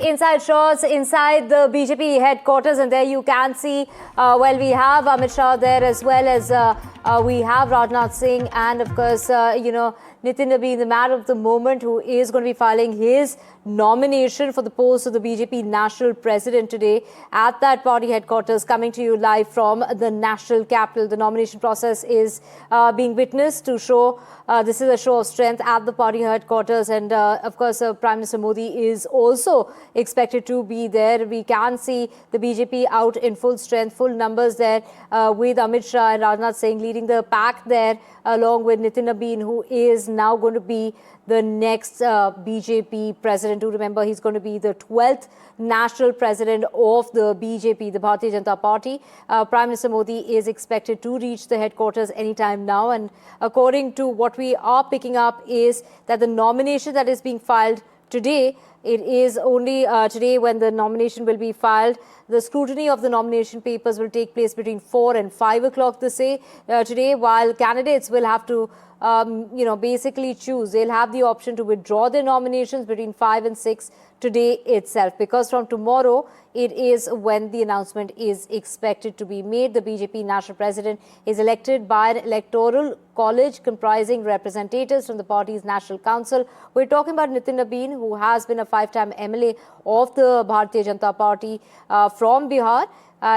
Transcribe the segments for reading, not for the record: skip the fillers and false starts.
Inside shots inside the BJP headquarters, and there you can see, we have Amit Shah there, as well as we have Rajnath Singh, and of course, Nitin Nabin, the man of the moment, who is going to be filing his nomination for the post of the BJP national president today at that party headquarters. Coming to you live from the national capital. The nomination process is being witnessed to show this is a show of strength at the party headquarters, and of course Prime Minister Modi is also expected to be there. We can see the BJP out in full strength, full numbers there, with Amit Shah and Rajnath Singh leading the pack there, along with Nitin Nabin, who is now going to be the next BJP president. Do remember, he's going to be the 12th national president of the BJP, the Bharatiya Janata Party. Prime Minister Modi is expected to reach the headquarters anytime now. And according to what we are picking up is that the nomination that is being filed today, it is only today when the nomination will be filed. The scrutiny of the nomination papers will take place between 4 and 5 o'clock today, while candidates will have to basically choose. They'll have the option to withdraw their nominations between 5 and 6 today itself, because from tomorrow it is when the announcement is expected to be made. The BJP national president is elected by an electoral college comprising representatives from the party's national council. We're talking about Nitin Nabin, who has been a 5-time MLA of the Bharatiya Janata Party from Bihar.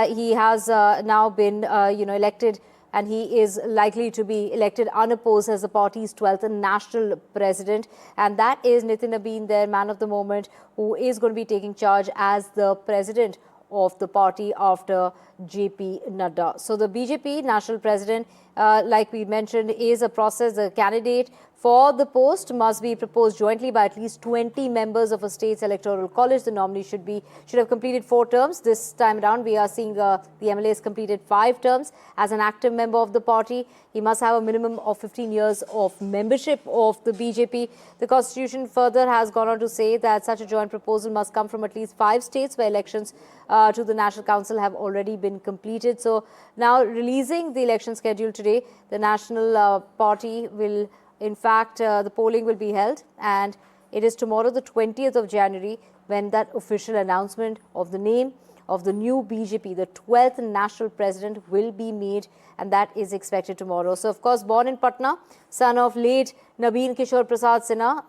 He has now been elected, and he is likely to be elected unopposed as the party's 12th national president. And that is Nitin Nabin, their man of the moment, who is going to be taking charge as the president of the party after JP Nadda. So the BJP national president, like we mentioned, is a process. The candidate for the post must be proposed jointly by at least 20 members of a state's electoral college. The nominee should have completed 4 terms. This time around, we are seeing the MLA has completed 5 terms as an active member of the party. He must have a minimum of 15 years of membership of the BJP. The Constitution further has gone on to say that such a joint proposal must come from at least 5 states where elections to the National Council have already been completed. So now, releasing the election schedule today, the National Party will, in fact, the polling will be held, and it is tomorrow, the 20th of January, when that official announcement of the name of the new BJP, the 12th national president, will be made, and that is expected tomorrow. So, of course, born in Patna, son of late Nabin Kishore Prasad Sinha,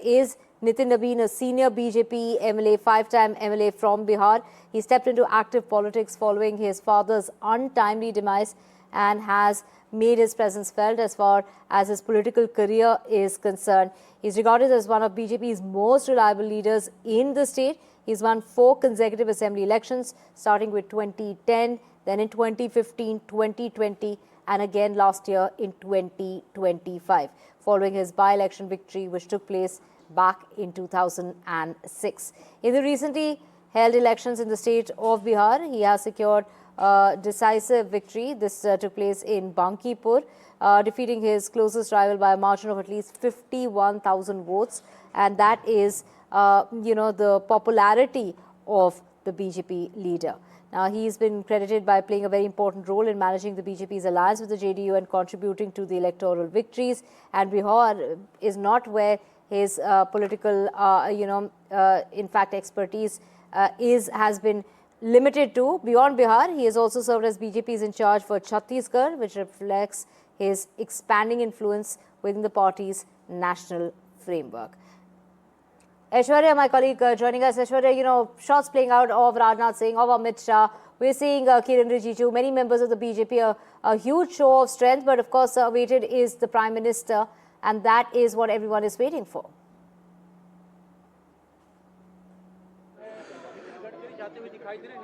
is Nitin Nabin, a senior BJP MLA, 5-time MLA from Bihar. He stepped into active politics following his father's untimely demise and has made his presence felt as far as his political career is concerned. He's regarded as one of BJP's most reliable leaders in the state. He's won 4 consecutive assembly elections, starting with 2010, then in 2015, 2020, and again last year in 2025, following his by-election victory, which took place back in 2006. In the recently held elections in the state of Bihar, he has secured decisive victory. This took place in Bankipur, defeating his closest rival by a margin of at least 51,000 votes. And that is, the popularity of the BJP leader. Now, he's been credited by playing a very important role in managing the BJP's alliance with the JDU and contributing to the electoral victories. And Bihar is not where his political, in fact, expertise has been limited to. Beyond Bihar, he has also served as BJP's in charge for Chhattisgarh, which reflects his expanding influence within the party's national framework. Aishwarya, my colleague, joining us. Aishwarya, shots playing out of Rajnath Singh, of Amit Shah. We're seeing Kiren Rijiju, many members of the BJP, a huge show of strength, but of course, awaited is the Prime Minister, and that is what everyone is waiting for.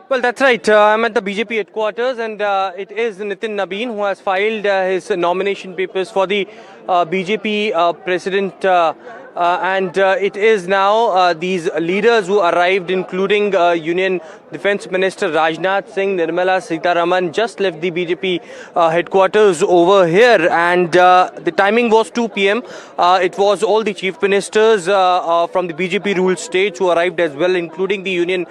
Well, that's right. I'm at the BJP headquarters, and it is Nitin Nabin who has filed his nomination papers for the BJP president. It is now these leaders who arrived, including Union Defence Minister Rajnath Singh, Nirmala Sitharaman, just left the BJP headquarters over here, and the timing was 2 p.m. It was all the chief ministers from the BJP ruled states who arrived as well, including the union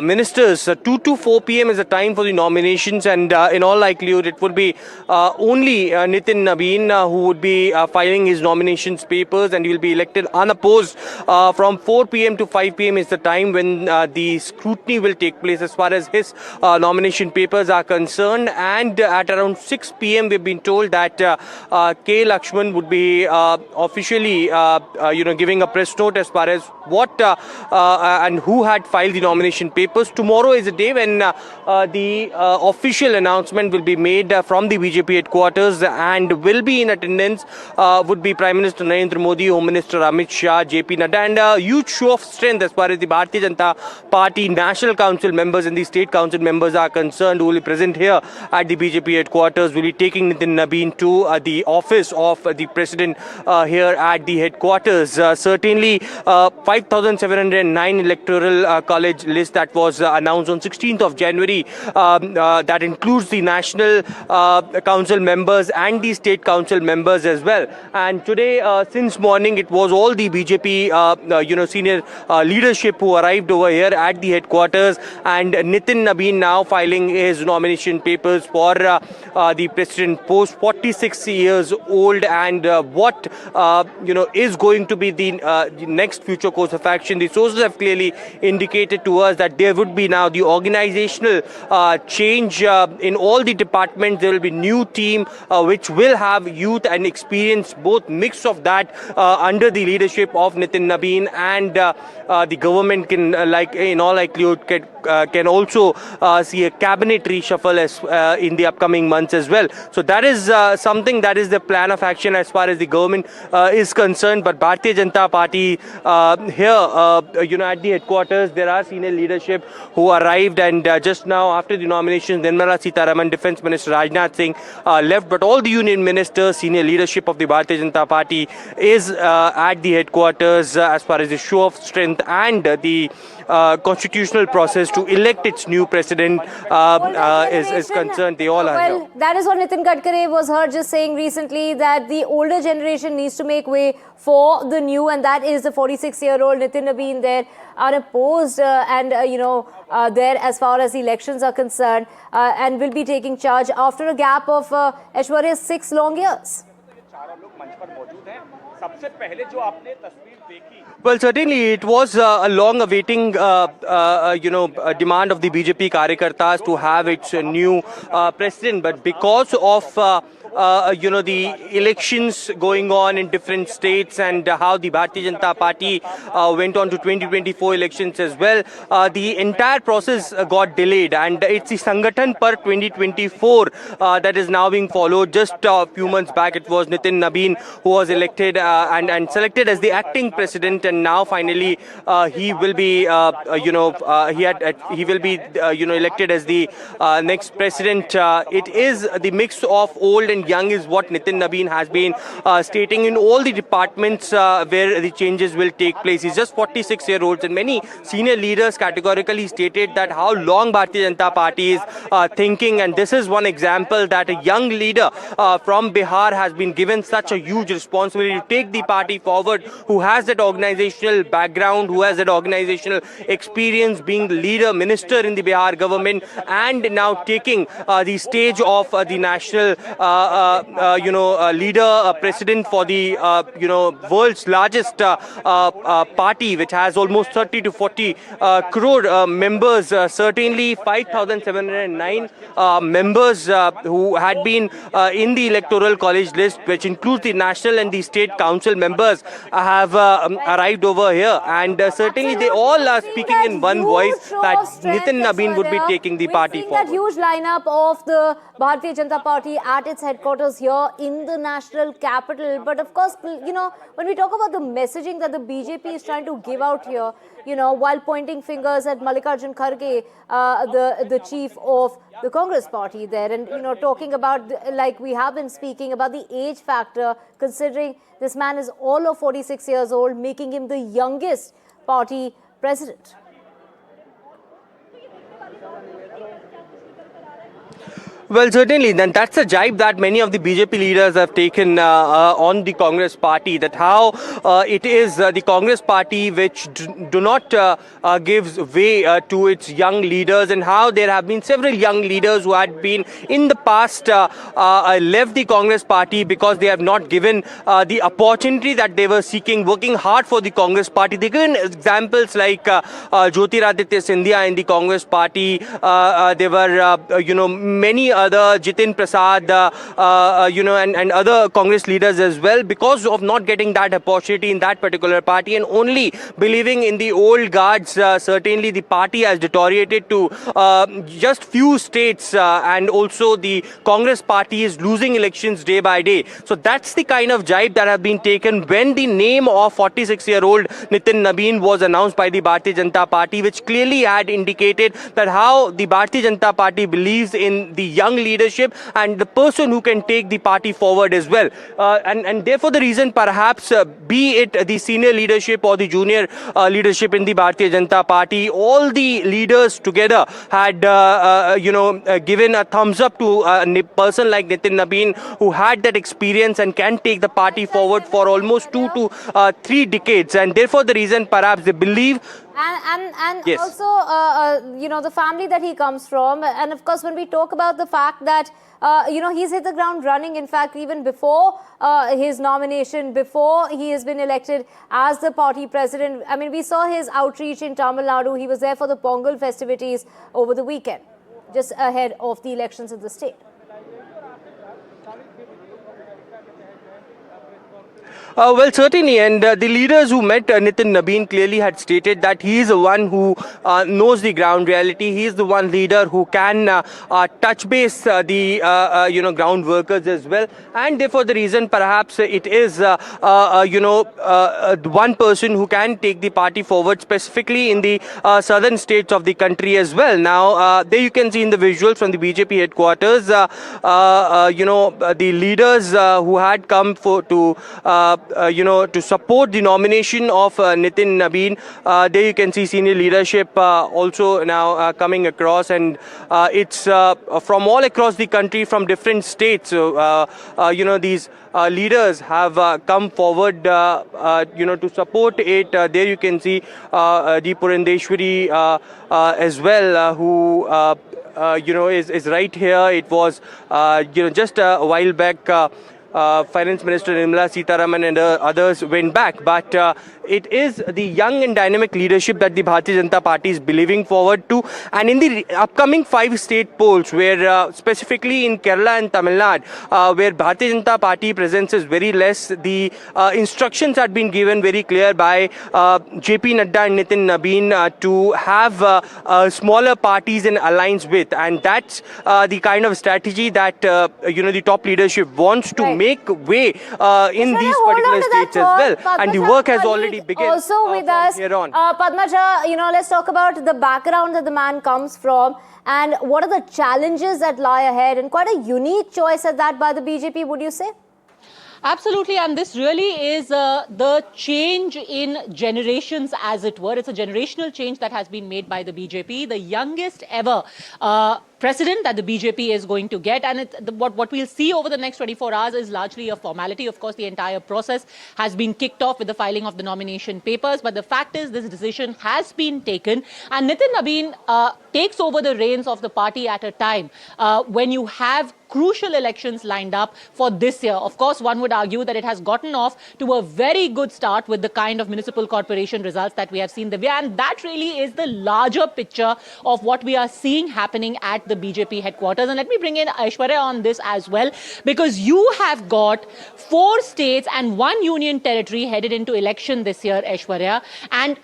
ministers. 2 to 4 p.m. is the time for the nominations, and in all likelihood it would be only Nitin Nabin who would be filing his nominations papers, and he will be elected unopposed. From 4 p.m. to 5 p.m. is the time when the scrutiny will take place as far as his nomination papers are concerned. And at around 6 p.m. we've been told that K. Lakshman would be officially, giving a press note as far as what and who had filed the nomination papers. Tomorrow is a day when the official announcement will be made from the BJP headquarters, and will be in attendance would be Prime Minister Narendra Modi, Home Minister Amit Shah, JP Nadda, and a huge show of strength as far as the Bharatiya Janata Party National Council members and the State Council members are concerned, who will be present here at the BJP headquarters, will be taking Nitin Nabin to the office of the President here at the headquarters. Certainly 5,709 electoral college list that was announced on 16th of January, that includes the National Council members and the State Council members as well. And today, since morning, it was all the BJP, senior leadership who arrived over here at the headquarters, and Nitin Nabin now filing his nomination papers for the president post, 46 years old, and what is going to be the next future course of action. The sources have clearly indicated to us that there would be now the organizational change in all the departments. There will be new team which will have youth and experience, both mix of that under the leadership of Nitin Nabin, and the government can, in all likelihood, can also see a cabinet reshuffle as in the upcoming months as well. So that is something that is the plan of action as far as the government is concerned. But Bharatiya Janata Party here, at the headquarters, there are senior leadership who arrived, and just now after the nominations, Nirmala Sitharaman, Defence Minister Rajnath Singh left, but all the union ministers, senior leadership of the Bharatiya Janata Party is at the headquarters as far as the show of strength and the constitutional process to elect its new president is concerned. They all are here. That is what Nitin Gadkari was heard just saying recently, that the older generation needs to make way for the new, and that is the 46-year-old Nitin Nabin there, unopposed and there as far as elections are concerned, and will be taking charge after a gap of Aishwarya's 6 long years. Well, certainly it was a long-awaiting, demand of the BJP Karyakartas to have its new president, but because of the elections going on in different states, and how the Bharatiya Janata Party went on to 2024 elections as well, the entire process got delayed, and it's the Sangathan Per 2024 that is now being followed. Just a few months back, it was Nitin Nabin who was elected and selected as the acting president, and now finally he will be, elected as the next president. It is the mix of old and young is what Nitin Nabin has been stating in all the departments where the changes will take place. He's just 46-year-old, and many senior leaders categorically stated that how long Bharatiya Janata Party is thinking, and this is one example that a young leader from Bihar has been given such a huge responsibility to take the party forward, who has that organizational background, who has that organizational experience, being the leader, minister in the Bihar government, and now taking the stage of the national leader, president for the world's largest party, which has almost 30 to 40 crore members. Certainly 5,709 members who had been in the electoral college list, which includes the national and the state council members, have arrived over here, and certainly they all are speaking in one voice that Nitin Nabin would be taking the party forward. That huge lineup of the Bharatiya Janata Party at its headquarters here in the national capital. But of course, when we talk about the messaging that the BJP is trying to give out here, while pointing fingers at Mallikarjun Kharge, the chief of the Congress party there, and talking about, like we have been speaking about, the age factor, considering this man is all of 46 years old, making him the youngest party president. Well, certainly. Then that's a jibe that many of the BJP leaders have taken on the Congress party. That how it is the Congress party which do not gives way to its young leaders, and how there have been several young leaders who had been in the past left the Congress party because they have not given the opportunity that they were seeking, working hard for the Congress party. They given examples like Jyotiraditya Scindia in the Congress party. There were many other Jitin Prasad, and other Congress leaders as well, because of not getting that opportunity in that particular party and only believing in the old guards. Certainly, the party has deteriorated to just few states, and also the Congress party is losing elections day by day. So that's the kind of jibe that have been taken when the name of 46-year-old Nitin Nabin was announced by the Bharatiya Janata Party, which clearly had indicated that how the Bharatiya Janata Party believes in the young leadership and the person who can take the party forward as well. And therefore the reason perhaps be it the senior leadership or the junior leadership in the Bharatiya Janata Party, all the leaders together had given a thumbs up to a person like Nitin Nabin, who had that experience and can take the party forward for almost 2 to 3 decades. And therefore the reason perhaps they believe. And Yes. also, the family that he comes from. And of course, when we talk about the fact that, he's hit the ground running. In fact, even before his nomination, before he has been elected as the party president, I mean, we saw his outreach in Tamil Nadu. He was there for the Pongal festivities over the weekend, just ahead of the elections in the state. Well, certainly, and the leaders who met Nitin Nabin clearly had stated that he is the one who knows the ground reality. He is the one leader who can touch base the ground workers as well, and therefore the reason perhaps it is one person who can take the party forward, specifically in the southern states of the country as well. Now, there you can see in the visuals from the BJP headquarters, the leaders who had come to support the nomination of Nitin Nabin. There you can see senior leadership also now coming across, and it's from all across the country, from different states. So, these leaders have come forward, to support it. There you can see the Purandeshwari as well, who is right here. It was just a while back. Finance Minister Nirmala Sitharaman and others went back, but it is the young and dynamic leadership that the Bharatiya Janata Party is believing forward to. And in the upcoming 5 state polls, where specifically in Kerala and Tamil Nadu, where Bharatiya Janata Party presence is very less, the instructions had been given very clear by JP Nadda and Nitin Nabin to have smaller parties in alliance with, and that's the kind of strategy that the top leadership wants to make way in these particular states as well. Padmaja, and the work has already begun. Also with us, here on. Padmaja, let's talk about the background that the man comes from and what are the challenges that lie ahead, and quite a unique choice at that by the BJP, would you say? Absolutely, and this really is the change in generations, as it were. It's a generational change that has been made by the BJP, the youngest ever president that the BJP is going to get, and what we'll see over the next 24 hours is largely a formality. Of course, the entire process has been kicked off with the filing of the nomination papers, but the fact is this decision has been taken, and Nitin Nabin takes over the reins of the party at a time when you have crucial elections lined up for this year. Of course, one would argue that it has gotten off to a very good start with the kind of municipal corporation results that we have seen, Divya, and that really is the larger picture of what we are seeing happening at the BJP headquarters. And let me bring in Aishwarya on this as well, because you have got 4 states and 1 union territory headed into election this year, Aishwarya, and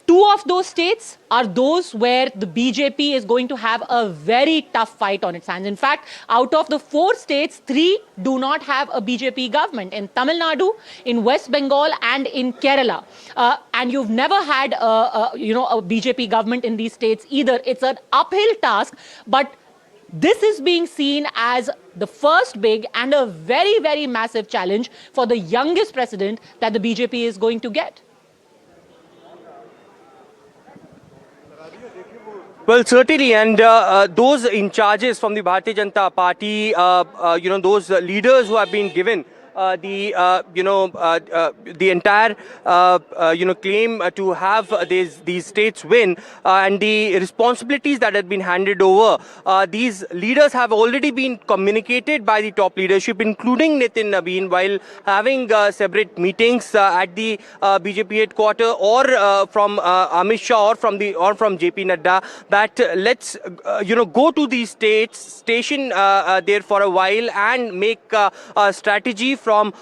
2 of those states are those where the BJP is going to have a very tough fight on its hands. In fact, out of the 4 states, 3 do not have a BJP government. In Tamil Nadu, in West Bengal, and in Kerala. And you've never had a BJP government in these states either. It's an uphill task, but this is being seen as the first big and a very, very massive challenge for the youngest president that the BJP is going to get. Well, certainly, and those in charges from the Bharatiya Janata Party, those leaders who have been given the entire claim to have these states win and the responsibilities that have been handed over. These leaders have already been communicated by the top leadership, including Nitin Nabeen, while having separate meetings at the BJP headquarters or from Amit Shah or from JP Nadda, that let's go to these states, station there for a while and make a strategy from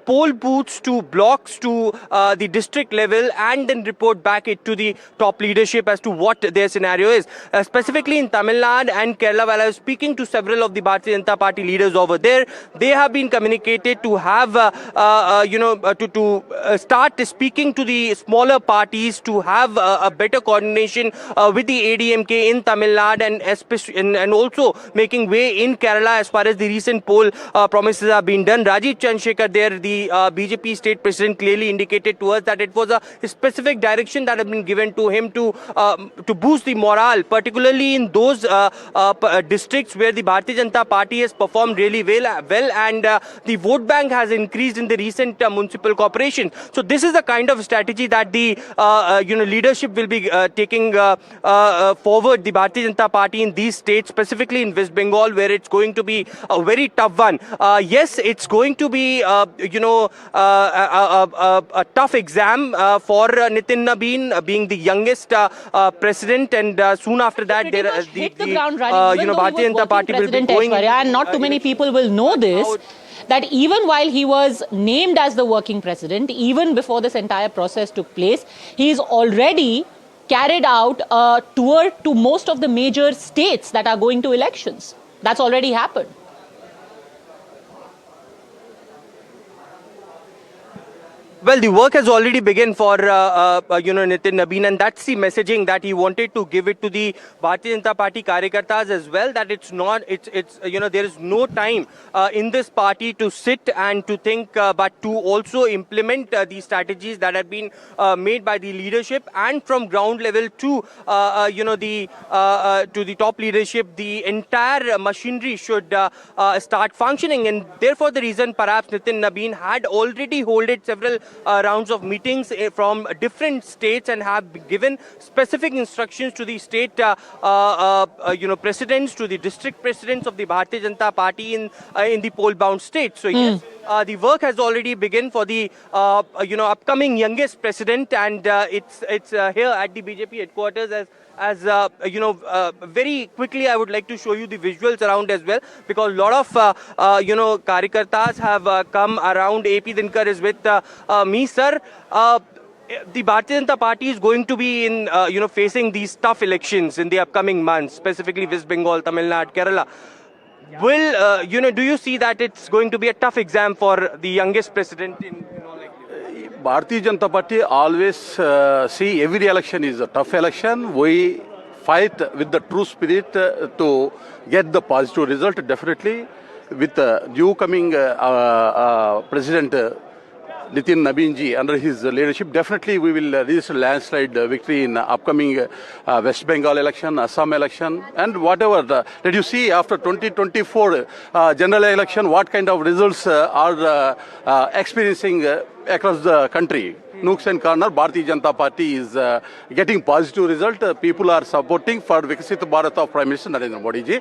poll booths to blocks to the district level, and then report back it to the top leadership as to what their scenario is. Specifically in Tamil Nadu and Kerala, while I was speaking to several of the Bharatiya Janata Party leaders over there, they have been communicated to have start speaking to the smaller parties to have a better coordination with the ADMK in Tamil Nadu, and especially and also making way in Kerala as far as the recent poll promises have been done. Rajiv Chandrasekhar there, the BJP state president, clearly indicated to us that it was a specific direction that had been given to him to boost the morale, particularly in those districts where the Bharatiya Janata Party has performed really well and the vote bank has increased in the recent municipal corporation. So this is the kind of strategy that the leadership will be taking forward, the Bharatiya Janata Party in these states, specifically in West Bengal, where it's going to be a very tough one. Yes, it's going to be a tough exam for Nitin Nabeen, being the youngest president, and soon after that the ground running, Bharatiya Janata Party will be going. And not too many people will know this, that even while he was named as the working president, even before this entire process took place, he's already carried out a tour to most of the major states that are going to elections. That's already happened. Well, the work has already begun for Nitin Nabeen, and that's the messaging that he wanted to give it to the Bharatiya Janata Party karyakartas as well. That it's not, there is no time in this party to sit and to think, but to also implement the strategies that have been made by the leadership, and from ground level to the top leadership. The entire machinery should start functioning, and therefore the reason perhaps Nitin Nabeen had already held several rounds of meetings from different states and have given specific instructions to the state presidents, to the district presidents of the Bharatiya Janata Party in the poll-bound states. So yes, the work has already begun for the upcoming youngest president, and it's here at the BJP headquarters. As very quickly, I would like to show you the visuals around as well, because a lot of karyakartas have come around. AP Dinkar is with me, sir. The Bharatiya Janata Party is going to be in facing these tough elections in the upcoming months, specifically West Bengal, Tamil Nadu, Kerala. Will do you see that it's going to be a tough exam for the youngest president in all likelihood? Bharatiya Janata Party always see every election is a tough election. We fight with the true spirit to get the positive result. Definitely, with the new coming President Nitin Nabeen ji, under his leadership, definitely we will reach a landslide victory in upcoming West Bengal election, Assam election, and whatever. Did you see after 2024 general election what kind of results are experiencing across the country? Nooks and corner, Bharatiya Janata Party is getting positive result. People are supporting for Viksit Bharat of Prime Minister Narendra Modi ji.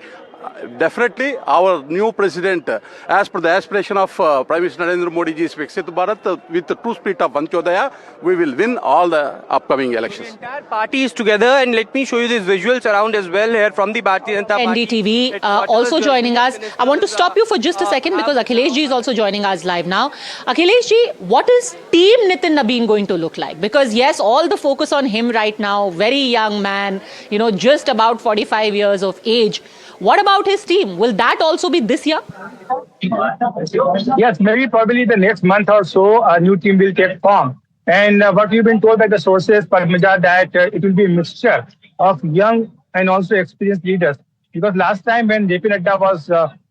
Definitely, our new president, as per the aspiration of Prime Minister Narendra Modi ji's Viksit Bharat, with the true spirit of Antyodaya, we will win all the upcoming elections. The entire party is together, and let me show you these visuals around as well here from the Bharatiya Janata Party. NDTV also joining us. I want to stop you for just a second because Akhilesh ji is also joining us live now. Akhilesh ji, what is Team Nitin Nabeen going to look like? Because yes, all the focus on him right now, very young man, just about 45 years of age. What about his team? Will that also be this year? Yes, maybe probably the next month or so, a new team will take form. And what we've been told by the sources, Parmaja, that it will be a mixture of young and also experienced leaders. Because last time when JP Nadda was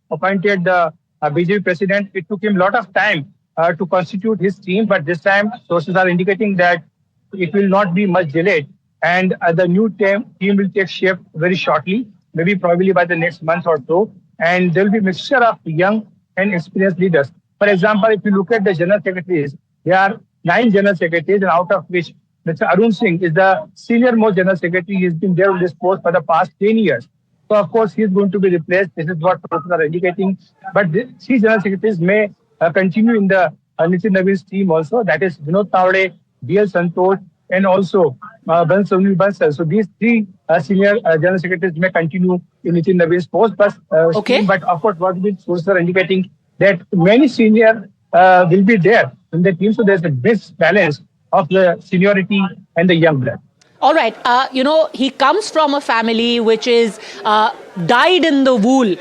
appointed the BJP president, it took him a lot of time to constitute his team. But this time, sources are indicating that it will not be much delayed. and the new team will take shape very shortly, maybe probably by the next month or so. And there will be a mixture of young and experienced leaders. For example, if you look at the general secretaries, there are 9 general secretaries, and out of which Mr. Arun Singh is the senior most general secretary. He's been there on this post for the past 10 years. So, of course, he's going to be replaced. This is what sources are indicating. But these general secretaries may continue in the Nitin Nabin's team also. That is Vinod Tawade, DL Santosh, and also Sunil Bansal. So these 3 senior general secretaries may continue in Nitin Nabin's post. Okay. But of course, what the sources are indicating that many senior will be there in the team. So there's a best balance of the seniority and the young blood. All right. He comes from a family which is dyed in the wool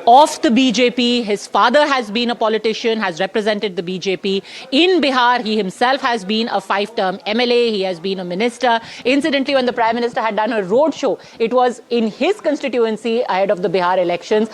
of the BJP. His father has been a politician, has represented the BJP. In Bihar, he himself has been a 5-term MLA. He has been a minister. Incidentally, when the Prime Minister had done a roadshow, it was in his constituency ahead of the Bihar elections.